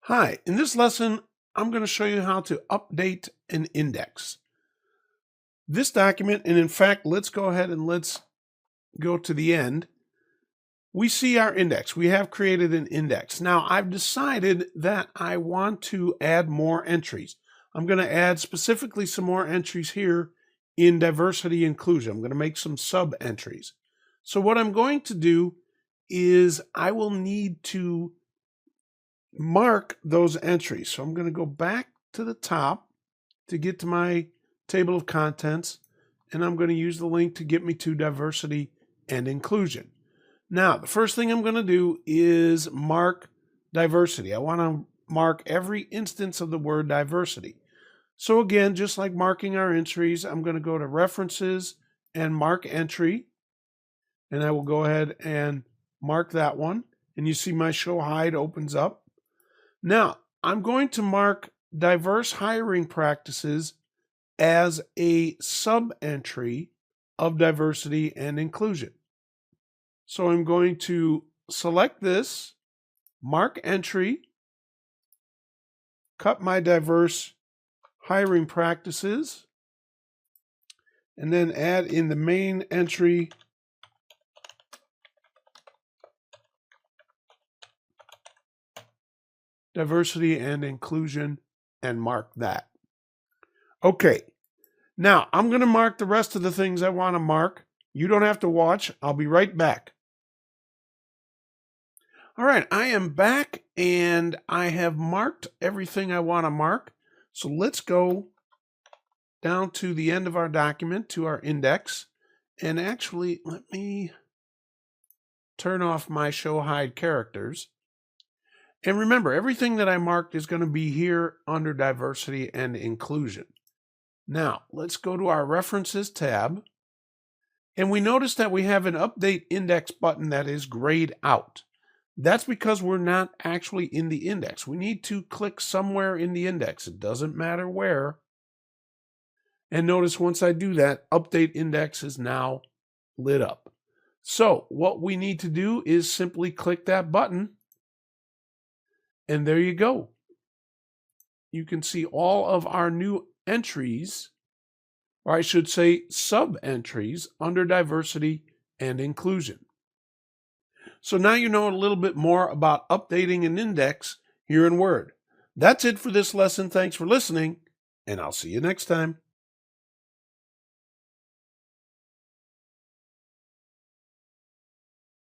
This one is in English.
Hi, in this lesson, I'm going to show you how to update an index. This document, and in fact, let's go ahead and let's go to the end. We see our index. We have created an index. Now, I've decided that I want to add more entries. I'm going to add specifically some more entries here in diversity inclusion. I'm going to make some sub entries. So what I'm going to do is I will need to mark those entries. So I'm going to go back to the top to get to my table of contents, and I'm going to use the link to get me to diversity and inclusion. Now, the first thing I'm going to do is mark diversity. I want to mark every instance of the word diversity. So again, just like marking our entries, I'm going to go to references and mark entry, and I will go ahead and mark that one. And you see my show hide opens up. Now, I'm going to mark diverse hiring practices as a sub-entry of diversity and inclusion. So I'm going to select this, mark entry, cut my diverse hiring practices, and then add in the main entry diversity and inclusion, and mark that. Okay, now I'm going to mark the rest of the things I want to mark. You don't have to watch. I'll be right back. All right, I am back and I have marked everything I want to mark. So let's go down to the end of our document, to our index. And actually, let me turn off my show hide characters. And remember, everything that I marked is going to be here under diversity and inclusion. Now, let's go to our references tab. And we notice that we have an update index button that is grayed out. That's because we're not actually in the index. We need to click somewhere in the index. It doesn't matter where. And notice once I do that, update index is now lit up. So what we need to do is simply click that button. And there you go. You can see all of our new entries, or I should say sub-entries, under diversity and inclusion. So now you know a little bit more about updating an index here in Word. That's it for this lesson. Thanks for listening, and I'll see you next time.